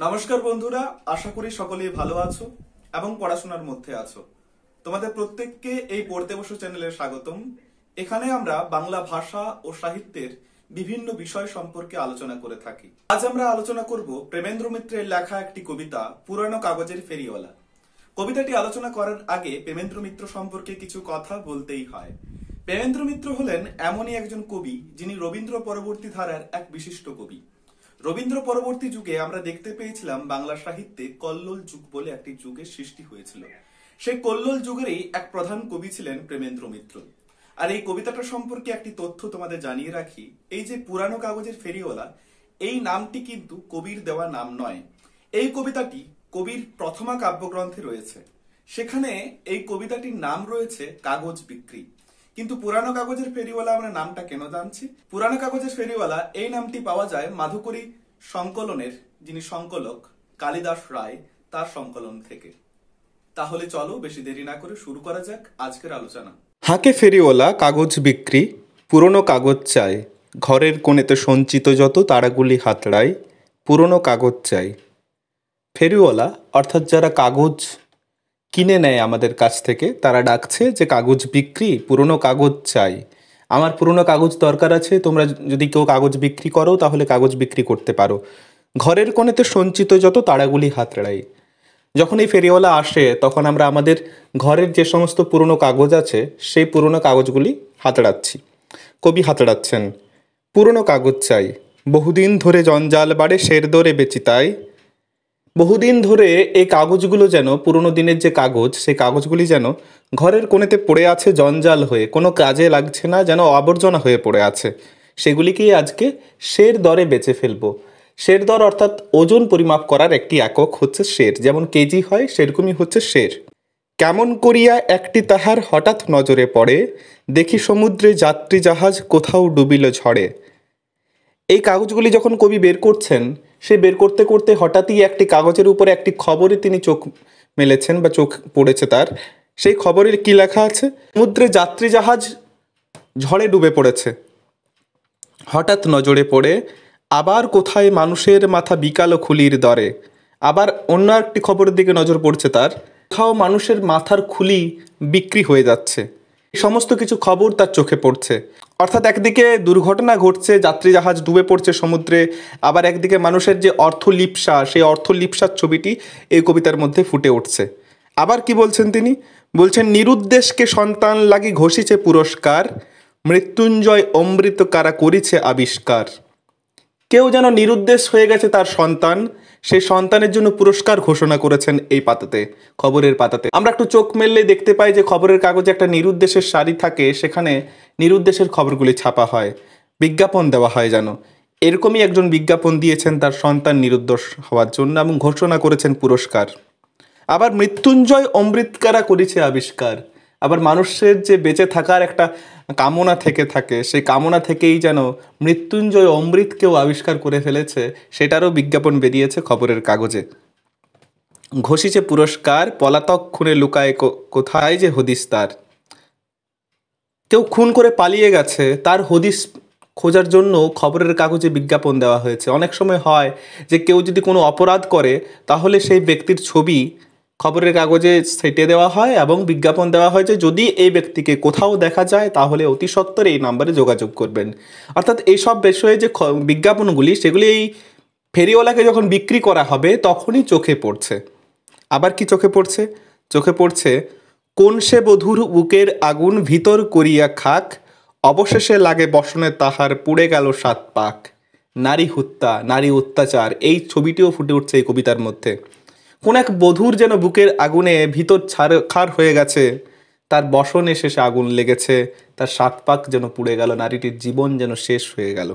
নমস্কার বন্ধুরা, আশা করি সকলেই ভালো আছো এবং পড়াশোনার মধ্যে আছো। তোমাদের প্রত্যেককে এই পড়তে বসো চ্যানেলে স্বাগতম। এখানে আমরা বাংলা ভাষা ও সাহিত্যের বিভিন্ন বিষয় সম্পর্কে আলোচনা করে থাকি। আজ আমরা আলোচনা করব প্রেমেন্দ্র মিত্রের লেখা একটি কবিতা, পুরানো কাগজের ফেরিওয়ালা। কবিতাটি আলোচনা করার আগে প্রেমেন্দ্র মিত্র সম্পর্কে কিছু কথা বলতেই হয়। প্রেমেন্দ্র মিত্র হলেন এমনই একজন কবি যিনি রবীন্দ্র পরবর্তী ধারার এক বিশিষ্ট কবি। রবীন্দ্র পরবর্তী যুগে আমরা দেখতে পেয়েছিলাম বাংলা সাহিত্যে কল্লোল যুগ বলে একটি যুগের সৃষ্টি হয়েছিল। সেই কল্লোল যুগেরই এক প্রধান কবি ছিলেন প্রেমেন্দ্র মিত্র। আর এই কবিতাটা সম্পর্কে একটি তথ্য তোমাদের জানিয়ে রাখি, এই যে পুরানো কাগজের ফেরিওয়ালা, এই নামটি কিন্তু কবির দেওয়া নাম নয়। এই কবিতাটি কবির প্রথমা কাব্যগ্রন্থে রয়েছে। সেখানে এই কবিতাটির নাম রয়েছে কাগজ বিক্রি। কিন্তু পুরানো কাগজের ফেরিওয়ালা আমরা নামটা কেন জানছি? পুরানো কাগজের ফেরিওয়ালা এই নামটি পাওয়া যায় মাধুকরী সংকলনের যিনি সংকলক কালিদাস রায়, তার সংকলন থেকে। তাহলে চলো বেশি দেরি না করে শুরু করা যাক আজকের আলোচনা। হাঁকে ফেরিওয়ালা কাগজ বিক্রি, পুরনো কাগজ চাই, ঘরের কোণেতে সঞ্চিত যত তারাগুলি হাতড়াই, পুরনো কাগজ চাই। ফেরিওয়ালা অর্থাৎ যারা কাগজ কিনে নেয় আমাদের কাছ থেকে, তারা ডাকছে যে কাগজ বিক্রি, পুরনো কাগজ চাই। আমার পুরনো কাগজ দরকার আছে, তোমরা যদি কেউ কাগজ বিক্রি করো তাহলে কাগজ বিক্রি করতে পারো। ঘরের কোণেতে সঞ্চিত যত তারাগুলি হাতড়াই। যখন এই ফেরিওয়ালা আসে তখন আমরা আমাদের ঘরের যে সমস্ত পুরনো কাগজ আছে সেই পুরনো কাগজগুলি হাতড়াচ্ছি। কবি হাতড়াচ্ছেন, পুরনো কাগজ চাই, বহুদিন ধরে জঞ্জাল বাড়ে শের দরে বেচি তাই। বহুদিন ধরে এই কাগজগুলো যেন, পুরনো দিনের যে কাগজ, সেই কাগজগুলি যেন ঘরের কোণেতে পড়ে আছে জঞ্জাল হয়ে, কোনো কাজে লাগছে না, যেন আবর্জনা হয়ে পড়ে আছে। সেগুলিকেই আজকে শের দরে বেচে ফেলবো। শের দর অর্থাৎ ওজন পরিমাপ করার একটি একক হচ্ছে শের, যেমন কেজি হয় সেরকমই হচ্ছে শের। কেমন করিয়া একটি তাহার হঠাৎ নজরে পড়ে, দেখি সমুদ্রে যাত্রী জাহাজ কোথাও ডুবিল ঝড়ে। এই কাগজগুলি যখন কবি বের করছেন, সে বের করতে করতে হঠাৎই একটি কাগজের উপরে একটি খবরে তিনি চোখ মেলেছেন বা চোখ পড়েছে তার। সেই খবরের কি লেখা আছে? সমুদ্রে যাত্রী জাহাজ ঝড়ে ডুবে পড়েছে। হঠাৎ নজরে পড়ে আবার কোথায় মানুষের মাথা বিকালো খুলির দরে। আবার অন্য একটি খবরের দিকে নজর পড়ছে তার, কোথাও মানুষের মাথার খুলি বিক্রি হয়ে যাচ্ছে। এই সমস্ত কিছু খবর তার চোখে পড়ছে। অর্থাৎ একদিকে দুর্ঘটনা ঘটছে, যাত্রী জাহাজ ডুবে পড়ছে সমুদ্রে, আবার একদিকে মানুষের যে অর্থলিপ্সা, সেই অর্থলিপ্সার ছবিটি এই কবিতার মধ্যে ফুটে উঠছে। আবার কি বলছেন তিনি? বলছেন, নিরুদ্দেশকে সন্তান লাগি ঘষিছে পুরস্কার, মৃত্যুঞ্জয় অমৃত কারা করিছে আবিষ্কার। কেউ যেন নিরুদ্দেশ হয়ে গেছে তার সন্তান, সেই সন্তানের জন্য পুরস্কার ঘোষণা করেছেন এই পাতাতে, খবরের পাতাতে। আমরা একটু চোখ মেললে দেখতে পাই যে খবরের কাগজে একটা নিরুদ্দেশের সারি থাকে, সেখানে নিরুদ্দেশের খবরগুলি ছাপা হয়, বিজ্ঞাপন দেওয়া হয় যেন। এরকমই একজন বিজ্ঞাপন দিয়েছেন তার সন্তান নিরুদ্দেশ হওয়ার জন্য এবং ঘোষণা করেছেন পুরস্কার। আবার মৃত্যুঞ্জয় অমৃতকারা করেছে আবিষ্কার। আবার মানুষের যে বেঁচে থাকার একটা কামনা থেকে থাকে, সেই কামনা থেকেই যেন মৃত্যুঞ্জয় অমৃতকেও আবিষ্কার করে ফেলেছে, সেটারও বিজ্ঞাপন বেরিয়েছে খবরের কাগজে। ঘষিছে পুরস্কার, পলাতক খুনে লুকায় কোথায় যে হদিস তার। কেউ খুন করে পালিয়ে গেছে, তার হদিস খোঁজার জন্য খবরের কাগজে বিজ্ঞাপন দেওয়া হয়েছে। অনেক সময় হয় যে কেউ যদি কোনো অপরাধ করে, তাহলে সেই ব্যক্তির ছবি খবরের কাগজে সেটে দেওয়া হয় এবং বিজ্ঞাপন দেওয়া হয় যে যদি এই ব্যক্তিকে কোথাও দেখা যায় তাহলে অতি সত্বর এই নাম্বারে যোগাযোগ করবেন। অর্থাৎ এইসব বিষয়ে যে বিজ্ঞাপনগুলি, সেগুলি এই ফেরিওয়ালাকে যখন বিক্রি করা হবে তখনই চোখে পড়ছে। আবার কি চোখে পড়ছে? চোখে পড়ছে, কোন সে বধূর বুকের আগুন ভিতর করিয়া খাক, অবশেষে লাগে বসনে তাহার পুড়ে গেল 7 পাক। নারী হত্যা, নারী অত্যাচার, এই ছবিটিও ফুটে উঠছে এই কবিতার মধ্যে। কোন এক বধূর যেন বুকের আগুনে ভিতর ছারখার হয়ে গেছে, তার বসনে শেষে আগুন লেগেছে, তার 7 পাক যেন পুড়ে গেল, নারীটির জীবন যেন শেষ হয়ে গেল।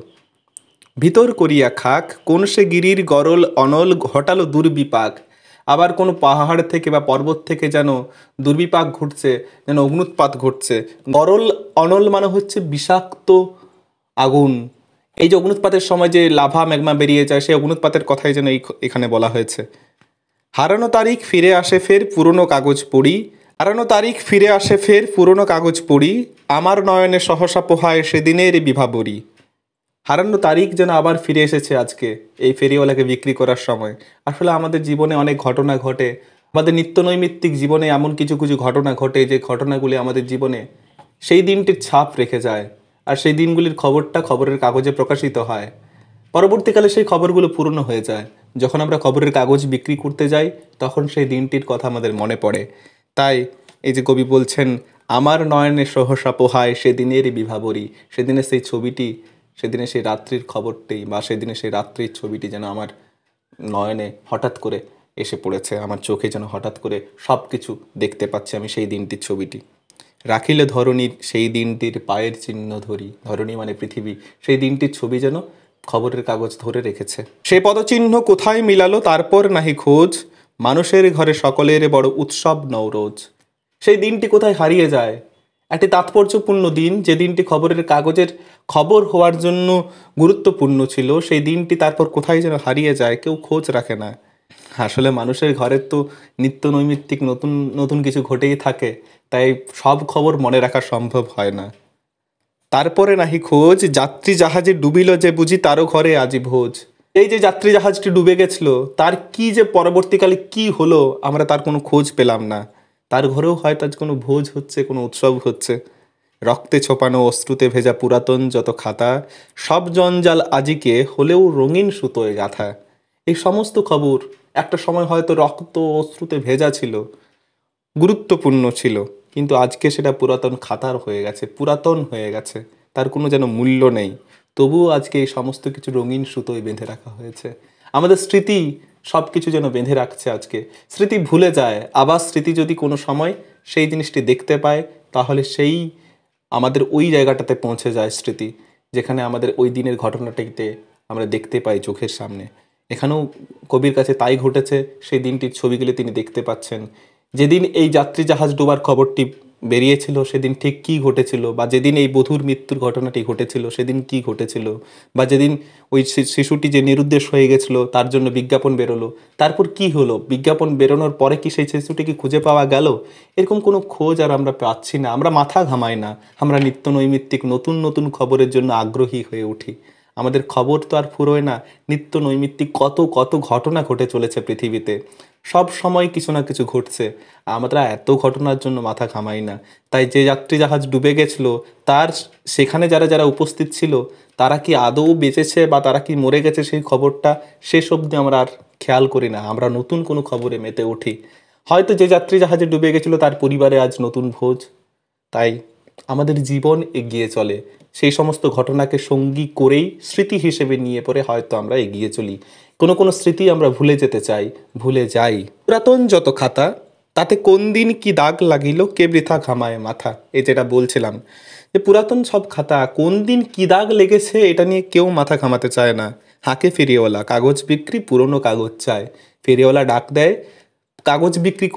ভিতর করিয়া খাক, কোন সে গিরির গরল অনল ঘটালো দুর্বিপাক। আবার কোনো পাহাড় থেকে বা পর্বত থেকে যেন দুর্বিপাক ঘটছে, যেন অগ্নুৎপাত ঘটছে। গরল অনল মানে হচ্ছে বিষাক্ত আগুন। এই যে অগ্নুৎপাতের সময় যে লাভা ম্যাগমা বেরিয়ে যায়, সেই অগ্নুৎপাতের কথাই যেন এখানে বলা হয়েছে। হারানো তারিখ ফিরে আসে ফের পুরনো কাগজ পড়ি, হারানো তারিখ ফিরে আসে ফের পুরনো কাগজ পড়ি, আমার নয়নে সহসা পোহায় সেদিনের বিভাবরী। হারানো তারিখ যেন আবার ফিরে এসেছে আজকে এই ফেরিওয়ালাকে বিক্রি করার সময়। আসলে আমাদের জীবনে অনেক ঘটনা ঘটে, আমাদের নিত্যনৈমিত্তিক জীবনে এমন কিছু কিছু ঘটনা ঘটে যে ঘটনাগুলি আমাদের জীবনে সেই দিনটির ছাপ রেখে যায়, আর সেই দিনগুলির খবরটা খবরের কাগজে প্রকাশিত হয়। পরবর্তীকালে সেই খবরগুলো পুরনো হয়ে যায়। যখন আমরা খবরের কাগজ বিক্রি করতে যাই তখন সেই দিনটির কথা আমাদের মনে পড়ে। তাই এই যে কবি বলছেন, আমার নয়নে সহসা পোহায় সেদিনেরই বিভাবরী, সেদিনের সেই ছবিটি, সেদিনে সেই রাত্রির খবরটি বা সেদিনে সেই রাত্রির ছবিটি যেন আমার নয়নে হঠাৎ করে এসে পড়েছে, আমার চোখে যেন হঠাৎ করে সব কিছু দেখতে পাচ্ছি আমি সেই দিনটির ছবিটি। রাখিলে ধরণীর সেই দিনটির পায়ের চিহ্ন ধরি, ধরণী মানে পৃথিবী, সেই দিনটির ছবি যেন খবরের কাগজ ধরে রেখেছে। সে পদচিহ্ন কোথায় মিলালো তারপর নাহি খোঁজ, মানুষের ঘরে সকলের বড় উৎসব নওরোজ। সেই দিনটি কোথায় হারিয়ে যায়, একটি তাৎপর্যপূর্ণ দিন, যে দিনটি খবরের কাগজের খবর হওয়ার জন্য গুরুত্বপূর্ণ ছিল, সেই দিনটি তারপর কোথায় যেন হারিয়ে যায়, কেউ খোঁজ রাখে না। আসলে মানুষের ঘরের তো নিত্য নৈমিত্তিক নতুন নতুন কিছু ঘটেই থাকে, তাই সব খবর মনে রাখা সম্ভব হয় না। তারপরে নাহি খোঁজ, যাত্রী জাহাজে ডুবিল যে বুঝি তারও ঘরে আজি ভোজ। এই যে যাত্রী জাহাজটি ডুবে গেছিল, তার কি যে পরবর্তীকালে কি হলো আমরা তার কোনো খোঁজ পেলাম না। তার ঘরেও হয়তো আজ কোনো ভোজ হচ্ছে, কোনো উৎসব হচ্ছে। রক্তে ছোপানো অশ্রুতে ভেজা পুরাতন যত খাতা, সব জঞ্জাল আজিকে হলেও রঙিন সুতোয় গাঁথা। এই সমস্ত খবর একটা সময় হয়তো রক্ত অশ্রুতে ভেজা ছিল, গুরুত্বপূর্ণ ছিল, কিন্তু আজকে সেটা পুরাতন খাতার হয়ে গেছে, পুরাতন হয়ে গেছে, তার কোনো যেন মূল্য নেই। তবুও আজকে এই সমস্ত কিছু রঙিন সুতোয় বেঁধে রাখা হয়েছে। আমাদের স্মৃতি সব কিছু যেন বেঁধে রাখছে আজকে। স্মৃতি ভুলে যায়, আবার স্মৃতি যদি কোনো সময় সেই জিনিসটি দেখতে পায়, তাহলে সেই আমাদের ওই জায়গাটাতে পৌঁছে যায় স্মৃতি, যেখানে আমাদের ওই দিনের ঘটনাটিতে আমরা দেখতে পাই চোখের সামনে। এখানেও কবির কাছে তাই ঘটেছে, সেই দিনটির ছবিগুলি তিনি দেখতে পাচ্ছেন। যেদিন এই যাত্রী জাহাজ ডোবার খবরটি বেরিয়েছিল সেদিন ঠিক কী ঘটেছিল, বা যেদিন এই বধূর মৃত্যুর ঘটনাটি ঘটেছিল সেদিন কি ঘটেছিল, বা যেদিন ওই শিশুটি যে নিরুদ্দেশ হয়ে গেছিল তার জন্য বিজ্ঞাপন বেরোলো, তারপর কি হলো, বিজ্ঞাপন বেরোনোর পরে কি সেই শিশুটিকে খুঁজে পাওয়া গেল? এরকম কোনো খোঁজ আর আমরা পাচ্ছি না, আমরা মাথা ঘামাই না, আমরা নিত্য নৈমিত্তিক নতুন নতুন খবরের জন্য আগ্রহী হয়ে উঠি। আমাদের খবর তো আর ফুরোয় না, নিত্য নৈমিত্তিক কত কত ঘটনা ঘটে চলেছে পৃথিবীতে, সব সময় কিছু না কিছু ঘটছে, আমরা এত ঘটনার জন্য মাথা ঘামাই না। তাই যে যাত্রী জাহাজ ডুবে গেছিল, তার সেখানে যারা যারা উপস্থিত ছিল তারা কি আদৌ বেঁচেছে বা তারা কি মরে গেছে সেই খবরটা শেষ অবধি আমরা আর খেয়াল করি না, আমরা নতুন কোনো খবরে মেতে উঠি। হয়তো যে যাত্রী জাহাজে ডুবে গেছিল তার পরিবারে আজ নতুন ভোজ। তাই আমাদের জীবন এগিয়ে চলে সেই সমস্ত ঘটনাকে সঙ্গী করেই, স্মৃতি হিসেবে নিয়ে পরে হয়তো আমরা এগিয়ে চলি। কোনো কোনো স্মৃতি আমরা ভুলে যেতে চাই, ভুলে যাই। পুরাতন যত খাতা, তাতে কোন দিন কি দাগ লাগিল কে বৃথা ঘামায় মাথা। এই যেটা বলছিলাম, যে পুরাতন সব খাতা কোন দিন কি দাগ লেগেছে এটা নিয়ে কেউ মাথা ঘামাতে চায় না। হাঁকে ফেরিওয়ালা, কাগজ বিক্রি, পুরনো কাগজ চায়। ফেরিওয়ালা ডাক দেয়, কাগজ বিক্রি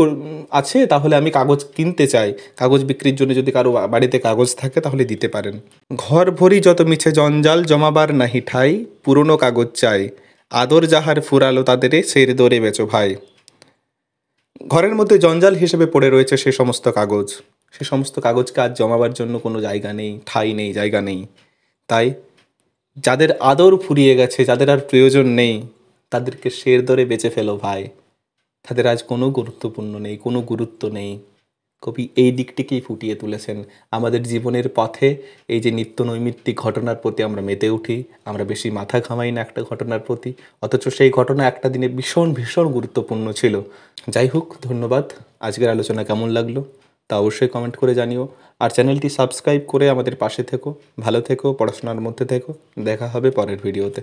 আছে, তাহলে আমি কাগজ কিনতে চাই, কাগজ বিক্রির জন্য যদি কারো বাড়িতে কাগজ থাকে তাহলে দিতে পারেন। ঘর ভরি যত মিছে জঞ্জাল, জমাবার নাহি ঠাই, পুরনো কাগজ চাই, আদর যাহার ফুরালো তাদের সের দরে বেচো ভাই। ঘরের মধ্যে জঞ্জাল হিসেবে পড়ে রয়েছে সে সমস্ত কাগজ, সে সমস্ত কাগজকে আজ জমাবার জন্য কোনো জায়গা নেই, ঠাঁই নেই, জায়গা নেই। তাই যাদের আদর ফুরিয়ে গেছে, যাদের আর প্রয়োজন নেই, তাদেরকে সের দরে বেচে ফেলো ভাই, তাদের আজ কোনো গুরুত্বপূর্ণ নেই, কোনো গুরুত্ব নেই। কবি এই দিকটিকেই ফুটিয়ে তুলেছেন। আমাদের জীবনের পথে এই যে নিত্য নৈমিত্তিক ঘটনার প্রতি আমরা মেতে উঠি, আমরা বেশি মাথা ঘামাই না একটা ঘটনার প্রতি, অথচ সেই ঘটনা একটা দিনে ভীষণ ভীষণ গুরুত্বপূর্ণ ছিল। যাই হোক, ধন্যবাদ। আজকের আলোচনা কেমন লাগলো তা অবশ্যই কমেন্ট করে জানিও, আর চ্যানেলটি সাবস্ক্রাইব করে আমাদের পাশে থেকো। ভালো থেকো, পড়াশোনার মধ্যে থেকো। দেখা হবে পরের ভিডিওতে।